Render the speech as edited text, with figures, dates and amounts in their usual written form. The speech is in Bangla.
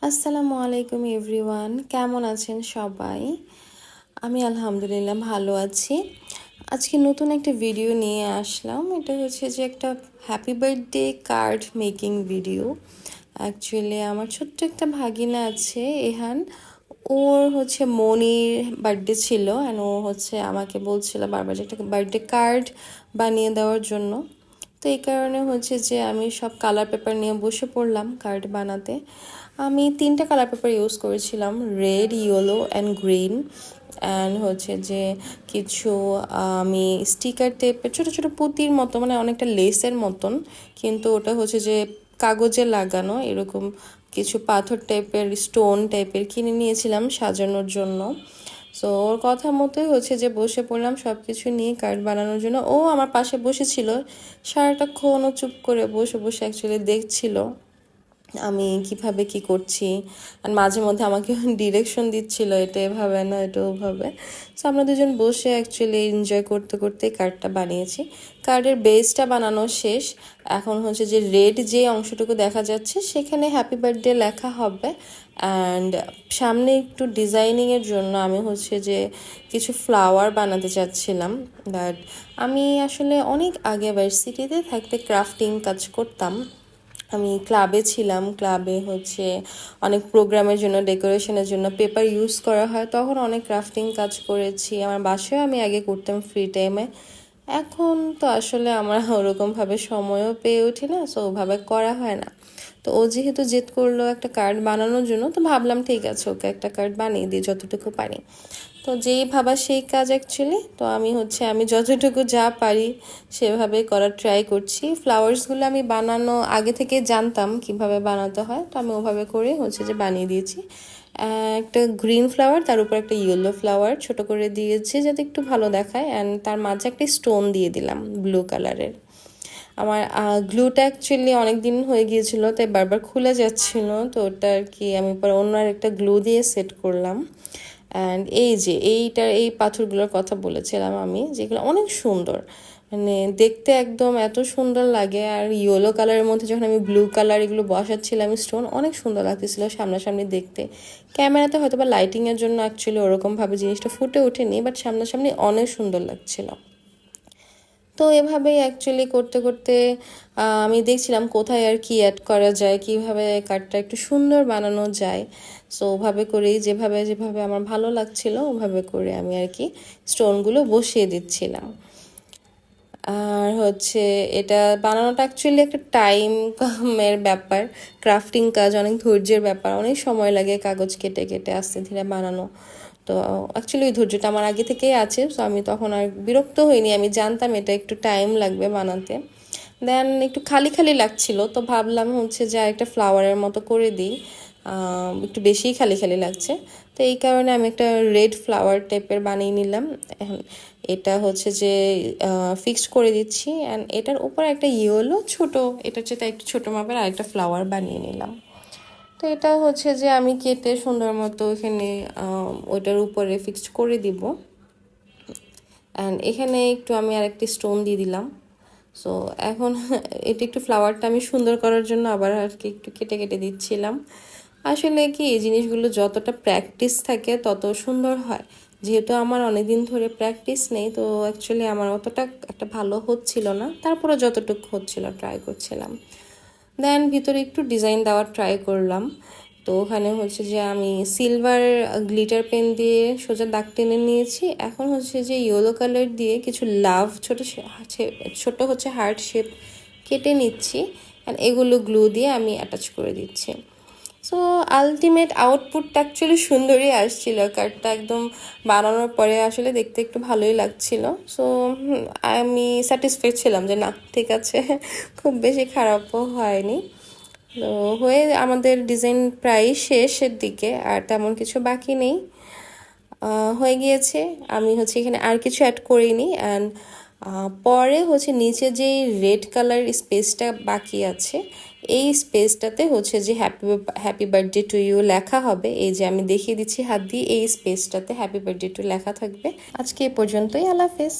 আসসালামু আলাইকুম এভরিওয়ান, কেমন আছেন সবাই? আমি আলহামদুলিল্লাহ ভালো আছি। আজকে নতুন একটা ভিডিও নিয়ে আসলাম। এটা হচ্ছে যে একটা happy birthday card making video. Actually আমার ছোট্ট একটা ভাগিনা আছে, এহান। ওর হচ্ছে মনির বার্থডে ছিল, অ্যান্ড ও হচ্ছে আমাকে বলছিল বারবার যে একটা বার্থডে কার্ড বানিয়ে দেওয়ার জন্য। তো এই কারণে হচ্ছে যে আমি সব কালার পেপার নিয়ে বসে পড়লাম কার্ড বানাতে। আমি 3টা কালার পেপার ইউজ করেছিলাম, red, yellow and green. And হচ্ছে যে কিছু আমি স্টিকার টেপের ছোটো ছোটো পুঁতির মতো, মানে অনেকটা লেসের মতন, কিন্তু ওটা হচ্ছে যে কাগজে লাগানো এরকম কিছু পাথর টাইপের, স্টোন টাইপের কিনে নিয়েছিলাম সাজানোর জন্য। সো ওর কথা মতোই হচ্ছে যে বসে পড়লাম সব কিছু নিয়ে কার্ড বানানোর জন্য। ও আমার পাশে বসেছিল সারাটাক্ষণ, ও চুপ করে বসে বসে অ্যাকচুয়ালি দেখছিল আমি কিভাবে কি করছি, আর মাঝে মধ্যে আমাকে ডিরেকশন দিচ্ছিল, এটা এভাবে না, এটা ওভাবে। সো আমরা দুজন বসে অ্যাকচুয়ালি এনজয় করতে করতে কার্ডটা বানিয়েছি। কার্ডের বেসটা বানানো শেষ। এখন হচ্ছে যে রেড যে অংশটুকু দেখা যাচ্ছে সেখানে হ্যাপি বার্থডে লেখা হবে। অ্যান্ড সামনে একটু ডিজাইনিংয়ের জন্য আমি হচ্ছে যে কিছু ফ্লাওয়ার বানাতে চাচ্ছিলাম। বাট আমি আসলে অনেক আগে ভার্সিটিতে থাকতে ক্রাফটিং কাজ করতাম। আমি ক্লাবে ছিলাম, ক্লাবে হচ্ছে অনেক প্রোগ্রামের জন্য, ডেকোরেশনের জন্য পেপার ইউজ করা হয়, তখন অনেক ক্রাফটিং কাজ করেছি। আমার বাসায় আমি আগে করতাম ফ্রি টাইমে। এখন তো আসলে আমরা ওরকমভাবে সময়ও পেয়ে উঠি না, সো ওভাবে করা হয় না। তো ও যেহেতু জেদ করলো একটা কার্ড বানানোর জন্য, তো ভাবলাম ঠিক আছে, ওকে একটা কার্ড বানিয়ে দিই যতটুকু পারি। তো যেই ভাবা সেই কাজ অ্যাকচুয়ালি। তো আমি যতটুকু যা পারি সেভাবে করার ট্রাই করছি। ফ্লাওয়ার্সগুলো আমি বানানো আগে থেকে জানতাম কিভাবে বানাতে হয়, তো আমি ওভাবে করে হচ্ছে যে বানিয়ে দিয়েছি। একটা গ্রিন ফ্লাওয়ার, তার উপর একটা ইয়েলো ফ্লাওয়ার ছোট করে দিয়েছি যাতে একটু ভালো দেখায়, অ্যান্ড তার মাঝে একটা স্টোন দিয়ে দিলাম ব্লু কালারের। আমার গ্লুটা অ্যাকচুয়ালি অনেক দিন হয়ে গিয়েছিল, তাই বারবার খুলে যাচ্ছিল, তো ওটা আর কি আমি পরে অন্য একটা গ্লু দিয়ে সেট করলাম। অ্যান্ড এই যে এই পাথরগুলোর কথা বলেছিলাম আমি, যেগুলো অনেক সুন্দর, মানে দেখতে একদম এত সুন্দর লাগে। আর ইয়েলো কালারের মধ্যে যখন আমি ব্লু কালার এগুলো বসাচ্ছিলাম স্টোন, অনেক সুন্দর লাগতেছিল সামনাসামনি দেখতে। ক্যামেরাতে হয়তো বা লাইটিংয়ের জন্য অ্যাকচুয়ালি ওরকমভাবে জিনিসটা ফুটে ওঠেনি, বাট সামনাসামনি অনেক সুন্দর লাগছিল। তো এভাবেই অ্যাকচুয়ালি করতে করতে আমি দেখছিলাম কোথায় আর কি অ্যাড করা যায়, কিভাবে কার্ডটা একটু সুন্দর বানানো যায়। সো ওভাবে করেই যেভাবে যেভাবে আমার ভালো লাগছিল ওভাবে করে আমি আর কি স্টোনগুলো বসিয়ে দিচ্ছিলাম। আর হচ্ছে এটা বানানোটা অ্যাকচুয়ালি একটা টাইমের ব্যাপার। ক্রাফটিং কাজ অনেক ধৈর্যের ব্যাপার, অনেক সময় লাগে কাগজ কেটে কেটে আস্তে ধীরে বানানো। তো অ্যাকচুয়ালি ওই ধৈর্যটা আমার আগে থেকেই আছে, সো আমি তখন আর বিরক্ত হইনি, আমি জানতাম এটা একটু টাইম লাগবে বানাতে। দেন একটু খালি খালি লাগছিল, তো ভাবলাম হচ্ছে যে একটা ফ্লাওয়ারের মতো করে দিই। একটু বেশিই খালি খালি লাগছে, তো এই কারণে আমি একটা রেড ফ্লাওয়ার টাইপের বানিয়ে নিলাম। এখন এটা হচ্ছে যে ফিক্সড করে দিচ্ছি, অ্যান্ড এটার উপর একটা ইয়েলো ছোট, এটা হচ্ছে তাই একটু ছোটো মাপের আরেকটা ফ্লাওয়ার বানিয়ে নিলাম। তো এটা হচ্ছে যে আমি কেটে সুন্দর মতো এখানে ওইটার উপরে ফিক্সড করে দিব। অ্যান্ড এখানে একটু আমি আরেকটি স্টোন দিয়ে দিলাম। সো এখন এটা একটু ফ্লাওয়ারটা আমি সুন্দর করার জন্য আবার আর কি একটু কেটে কেটে দিচ্ছিলাম। আসলে কি এই জিনিসগুলো যতটা প্র্যাকটিস থাকে তত সুন্দর হয়। যেহেতু আমার অনেক দিন ধরে প্র্যাকটিস নেই, তো অ্যাকচুয়ালি আমার অতটা একটা ভালো হচ্ছিল না, তারপরে যতটুকু হচ্ছিল ট্রাই করছিলাম। দেন ভিতরে একটু ডিজাইন দেওয়ার ট্রাই করলাম। তো ওখানে হচ্ছে যে আমি সিলভার গ্লিটার পেন দিয়ে সোজা দাগ টেনে নিয়েছি। এখন হচ্ছে যে ইয়েলো কালার দিয়ে কিছু লাভ ছোট ছোট হচ্ছে হার্ট শেপ কেটে নিচ্ছি, অ্যান্ড এগুলো গ্লু দিয়ে আমি অ্যাটাচ করে দিচ্ছি। সো আলটিমেট আউটপুটটা অ্যাকচুয়ালি সুন্দরই আসছিল। কার্ডটা একদম বানানোর পরে আসলে দেখতে একটু ভালোই লাগছিল। সো আমি স্যাটিসফাইড ছিলাম যে না, ঠিক আছে, খুব বেশি খারাপও হয়নি। তো হয়ে আমাদের ডিজাইন প্রায় শেষের দিকে, আর তেমন কিছু বাকি নেই, হয়ে গিয়েছে। আমি হচ্ছে এখানে আর কিছু অ্যাড করিনি। অ্যান্ড পরে হচ্ছে নিচে যে রেড কালার স্পেসটা বাকি আছে, এই স্পেসটাতে হচ্ছে যে happy happy birthday to you লেখা হবে। এই যে আমি দেখিয়ে দিচ্ছি হাত দিয়ে, এই স্পেসটাতে হ্যাপি বার্থডে টু লেখা থাকবে। আজকে এ পর্যন্তই, আল্লাহ হাফেজ।